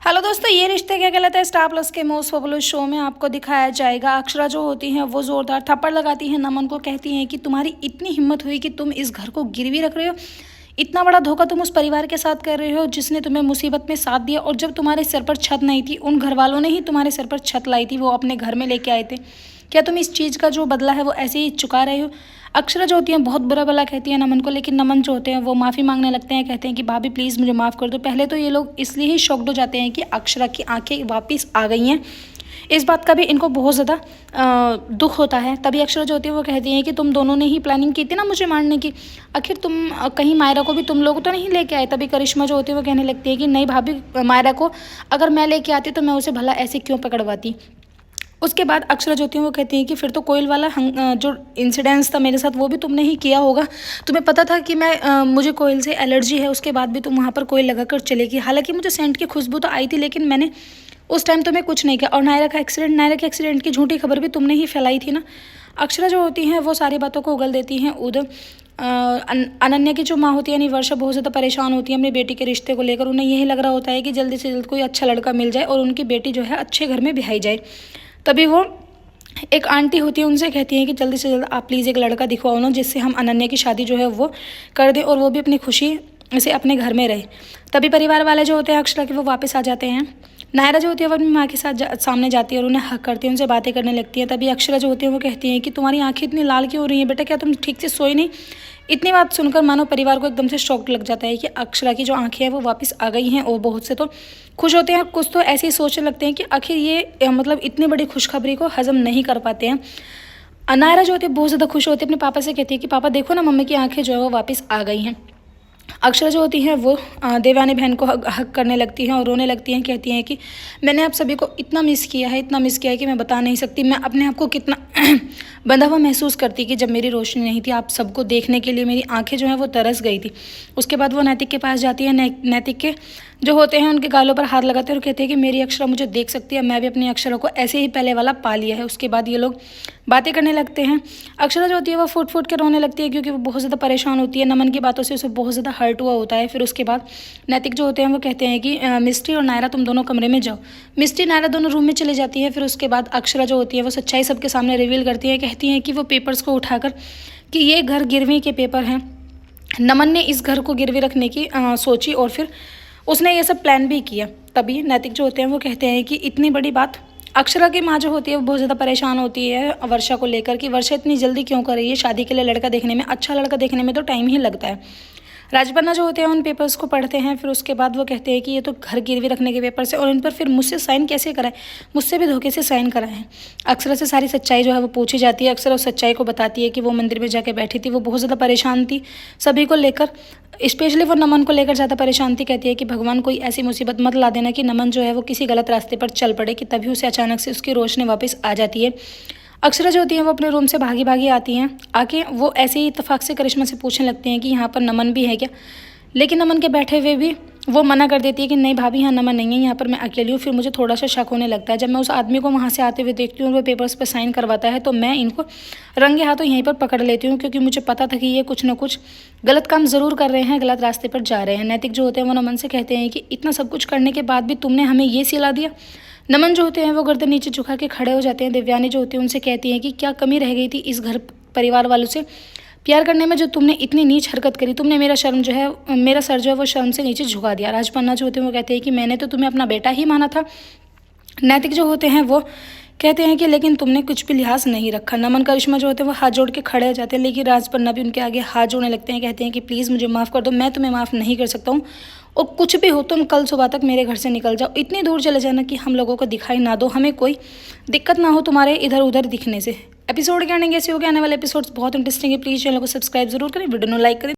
Hello दोस्तों, ये रिश्ते क्या कहलाता है स्टार प्लस के मोस्ट पॉपुलर शो में आपको दिखाया जाएगा। अक्षरा जो होती हैं वो जोरदार थप्पड़ लगाती हैं नमन को, कहती हैं कि तुम्हारी इतनी हिम्मत हुई कि तुम इस घर को गिरवी रख रहे हो। इतना बड़ा धोखा तुम उस परिवार के साथ कर रहे हो जिसने तुम्हें मुसीबत में साथ दिया, और जब तुम्हारे सिर पर छत नहीं थी उन घर वालों ने ही तुम्हारे सिर पर छत लाई थी, वो अपने घर में लेके आए थे। क्या तुम इस चीज़ का जो बदला है वो ऐसे ही चुका रहे हो। अक्षरा जो होती हैं बहुत बुरा भला कहती है नमन को, लेकिन नमन जो होते हैं वो माफ़ी मांगने लगते हैं, कहते हैं कि भाभी प्लीज़ मुझे माफ़ कर दो। पहले तो ये लोग इसलिए ही शॉक्ड हो जाते हैं कि अक्षरा की आंखें वापस आ गई हैं, इस बात का भी इनको बहुत ज़्यादा दुख होता है। तभी अक्षरा जो होती है वो कहती है कि तुम दोनों ने ही प्लानिंग की थी ना मुझे मारने की, आखिर तुम कहीं मायरा को भी तुम लोग तो नहीं लेके आए। तभी करिश्मा जो होती है वो कहने लगती है कि नहीं भाभी, मायरा को अगर मैं लेके आती तो मैं उसे भला ऐसे क्यों पकड़वाती। उसके बाद अक्षरा जो होती है वो कहती है कि फिर तो कोयल वाला जो इंसिडेंस था मेरे साथ वो भी तुमने ही किया होगा। तुम्हें पता था कि मुझे कोयल से एलर्जी है, उसके बाद भी तुम वहाँ पर कोयल लगा कर चलेगी। हालांकि मुझे सेंट की खुशबू तो आई थी, लेकिन मैंने उस टाइम तुम्हें कुछ नहीं किया। और नायरा के एक्सीडेंट की झूठी खबर भी तुमने ही फैलाई थी ना। अक्षरा जो होती हैं वो सारी बातों को उगल देती हैं। उधर अनन्या की जो माँ होती है यानी वर्षा बहुत ज़्यादा परेशान होती है अपनी बेटी के रिश्ते को लेकर। उन्हें यही लग रहा होता है कि जल्दी से जल्द कोई अच्छा लड़का मिल जाए और उनकी बेटी जो है अच्छे घर में ब्याई जाए। तभी वो एक आंटी होती है, उनसे कहती हैं कि जल्दी से जल्द आप प्लीज़ एक लड़का दिखवाओ ना, जिससे हम अनन्या की शादी जो है वो कर दें और वो भी अपनी खुशी से अपने घर में रहे। तभी परिवार वाले जो होते हैं अक्षरा के वो वापस आ जाते हैं। नायरा जो होती है वो अपनी माँ के साथ सामने जाती है और उन्हें हक करती है, उनसे बातें करने लगती है। तभी अक्षरा जो होती है वो कहती है कि तुम्हारी आंखें इतनी लाल क्यों हो रही हैं बेटा, क्या तुम ठीक से सोई नहीं। इतनी बात सुनकर मानो परिवार को एकदम से शॉक लग जाता है कि अक्षरा की जो आंखें हैं वो वापस आ गई हैं, और बहुत से तो खुश होते हैं, कुछ तो ऐसे ही सोचने लगते हैं कि आखिर ये मतलब इतनी बड़ी खुशखबरी को हजम नहीं कर पाते हैं। नायरा जो होती है बहुत ज़्यादा खुश होती है, अपने पापा से कहती है कि पापा देखो ना, मम्मी की आंखें जो है वो वापस आ गई हैं। अक्षरा जो होती हैं वो देवयानी बहन को हक करने लगती हैं और रोने लगती हैं, कहती हैं कि मैंने आप सभी को इतना मिस किया है, इतना मिस किया है कि मैं बता नहीं सकती। मैं अपने आप को कितना बंधा हुआ महसूस करती कि जब मेरी रोशनी नहीं थी, आप सबको देखने के लिए मेरी आंखें जो हैं वो तरस गई थी। उसके बाद वो नैतिक के पास जाती है। नैतिक के जो होते हैं उनके गालों पर हाथ लगाते हैं और कहते हैं कि मेरी अक्षरा मुझे देख सकती है, मैं भी अपनी अक्षरा को ऐसे ही पहले वाला पा लिया है। उसके बाद ये लोग बातें करने लगते हैं। अक्षरा जो होती है वो फूट फूट के रोने लगती है, क्योंकि वो बहुत ज़्यादा परेशान होती है। नमन की बातों से उसे बहुत ज़्यादा हर्ट हुआ होता है। फिर उसके बाद नैतिक जो होते हैं वो कहते हैं कि मिस्ट्री और नायरा तुम दोनों कमरे में जाओ। मिस्ट्री नायरा दोनों रूम में चली जाती है। फिर उसके बाद अक्षरा जो होती है वो सच्चाई सबके सामने रिवील करती है, कहती है कि वो पेपर्स को उठाकर कि ये घर गिरवी के पेपर हैं। नमन ने इस घर को गिरवी रखने की सोची और फिर उसने ये सब प्लान भी किया। तभी नैतिक जो होते हैं वो कहते हैं कि इतनी बड़ी बात। अक्षरा की माँ जो होती है वो बहुत ज़्यादा परेशान होती है वर्षा को लेकर कि वर्षा इतनी जल्दी क्यों कर रही है शादी के लिए। लड़का देखने में, अच्छा लड़का देखने में तो टाइम ही लगता है। राजपन्ना जो होते हैं उन पेपर्स को पढ़ते हैं। फिर उसके बाद वो कहते हैं कि ये तो घर गिरवी रखने के पेपर्स है, और इन पर फिर मुझसे साइन कैसे कराए, मुझसे भी धोखे से साइन कराए हैं। अक्षरा से सारी सच्चाई जो है वो पूछी जाती है। अक्षरा उस सच्चाई को बताती है कि वो मंदिर में जाके बैठी थी, वो बहुत ज़्यादा परेशान थी सभी को लेकर, स्पेशली वो नमन को लेकर ज़्यादा परेशान थी। कहती है कि भगवान कोई ऐसी मुसीबत मत ला देना कि नमन जो है वो किसी गलत रास्ते पर चल पड़े, कि तभी उसे अचानक से उसकी रोशनी वापस आ जाती है। अक्षरा जो होती हैं वो अपने रूम से भागी भागी आती हैं। आके वो ऐसे ही इत्तेफाक से करिश्मा से पूछने लगती हैं कि यहाँ पर नमन भी है क्या। लेकिन नमन के बैठे हुए भी वो मना कर देती है कि नहीं भाभी, यहाँ नमन नहीं है, यहाँ पर मैं अकेली हूँ। फिर मुझे थोड़ा सा शक होने लगता है जब मैं उस आदमी को वहाँ से आते हुए देखती हूँ और वो पेपर्स पर साइन करवाता है, तो मैं इनको रंगे हाथों यहीं पर पकड़ लेती हूँ, क्योंकि मुझे पता था कि ये कुछ ना कुछ गलत काम ज़रूर कर रहे हैं, गलत रास्ते पर जा रहे हैं। नैतिक जो होते हैं वो नमन से कहते हैं कि इतना सब कुछ करने के बाद भी तुमने हमें ये सिला दिया। नमन जो होते हैं वो गर्दन नीचे झुका के खड़े हो जाते हैं। देवयानी जो होती है उनसे कहती हैं कि क्या कमी रह गई थी इस घर परिवार वालों से प्यार करने में, जो तुमने इतनी नीच हरकत करी। तुमने मेरा सर जो है वो शर्म से नीचे झुका दिया। राजपन्ना जो होते हैं वो कहते हैं कि मैंने तो तुम्हें अपना बेटा ही माना था। नैतिक जो होते हैं वो कहते हैं कि लेकिन तुमने कुछ भी लिहाज नहीं रखा। नमन करिश्मा जो होते हैं वो हाथ जोड़ के खड़े हो जाते हैं, लेकिन राजपन्ना भी उनके आगे हाथ जोड़ने लगते हैं, कहते हैं कि प्लीज़ मुझे माफ़ कर दो, मैं तुम्हें माफ़ नहीं कर सकता हूँ, और कुछ भी हो तुम कल सुबह तक मेरे घर से निकल जाओ, इतनी दूर चले जाना कि हम लोगों को दिखाई ना दो, हमें कोई दिक्कत ना हो तुम्हारे इधर उधर दिखने से। एपिसोड क्या आने कैसे हो गया, आने वाले एपिसोड्स बहुत इंटरेस्टिंग है। प्लीज़ चैनल को सब्सक्राइब जरूर करें, वीडियो को लाइक करें।